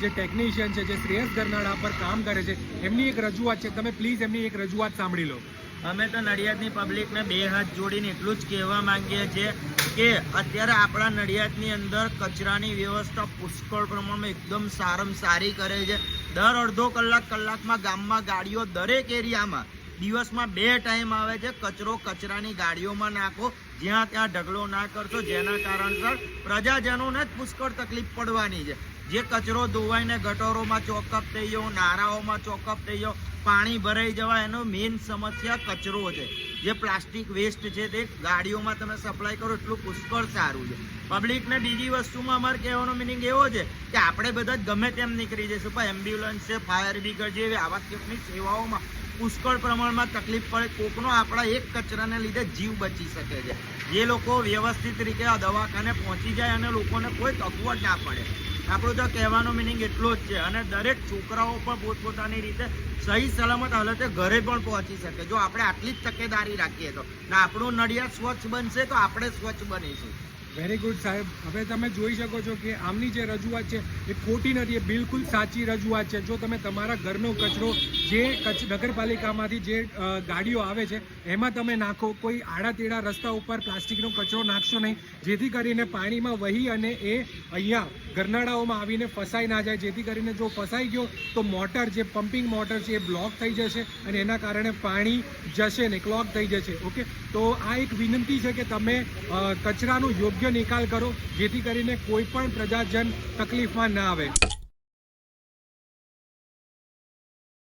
જે ટેકનિશિયન છે, જે શ્રેયસ ગરનાળા પર કામ કરે છે, એમની એક રજૂઆત છે. તમે પ્લીઝ એમની એક રજૂઆત સાંભળી લો. અમે તો નડિયાદની પબ્લિકને બે હાથ જોડીને એટલું જ કહેવા માંગીએ છીએ કે અત્યારે આપણા નડિયાદની અંદર કચરાની વ્યવસ્થા પુષ્કળ પ્રમાણમાં એકદમ સારામાં સારી કરે છે. દર અડધો કલાકમાં ગામમાં ગાડીઓ દરેક એરિયામાં દિવસમાં 2 ટાઈમ આવે છે. કચરાની ગાડીઓમાં નાખો, જ્યાં ત્યાં ઢગલો ના કરશો, જેના કારણસર પ્રજાજનોને જ પુષ્કળ તકલીફ પડવાની છે. જે કચરો ધોવાઈને ગટરોમાં ચોકઅપ થઈ ગયો, નારાઓમાં ચોકઅપ થઈ ગયો, પાણી ભરાઈ જવા, એનો મેઇન સમસ્યા કચરો છે. જે પ્લાસ્ટિક વેસ્ટ છે તે ગાડીઓમાં તમે સપ્લાય કરો એટલું પુષ્કળ સારું છે. પબ્લિકને બીજી વસ્તુમાં અમારે કહેવાનો મિનિંગ એવો છે કે આપણે બધા જ ગમે તેમ નીકળી જઈશું, પણ એમ્બ્યુલન્સ છે, ફાયર બ્રિગેડ જેવી આવશ્યકની સેવાઓમાં પુષ્કળ પ્રમાણમાં તકલીફ પડે. કોકનો આપણા એક કચરાને લીધે જીવ બચી શકે છે. જે લોકો વ્યવસ્થિત રીતે આ દવાખાને પહોંચી જાય અને લોકોને કોઈ તકવટ ના પડે. આપણું તો કહેવાનો મિનિંગ એટલો જ છે. અને દરેક છોકરાઓ પણ પોતપોતાની રીતે સહી સલામત હાલતે ઘરે પણ પહોંચી શકે. જો આપણે આટલી જ તકેદારી રાખીએ તો ને આપણું નડિયાદ સ્વચ્છ બનશે તો આપણે સ્વચ્છ બનીશું. વેરી ગુડ સાહેબ. હવે તમે જોઈ શકો છો કે આમની જે રજૂઆત છે એ ખોટી નથી, એ બિલકુલ સાચી રજૂઆત છે. જો તમે તમારા ઘરનો કચરો જે નગરપાલિકામાંથી જે ગાડીઓ આવે છે એમાં તમે નાખો, કોઈ આડા તેડા રસ્તા ઉપર પ્લાસ્ટિકનો કચરો નાખશો નહીં, જેથી કરીને પાણીમાં વહી અને એ અહીંયા ગરનાળાઓમાં આવીને ફસાઈ ના જાય. જેથી કરીને જો ફસાઈ ગયો તો મોટર, જે પમ્પિંગ મોટર છે એ બ્લોક થઈ જશે અને એના કારણે પાણી જશે ને ક્લોગ થઈ જશે. ઓકે, તો આ એક વિનંતી છે કે તમે કચરાનો યોગ્ય નિકાલ કરો, જેથી કરીને કોઈ પણ પ્રજાજન તકલીફમાં ના આવે.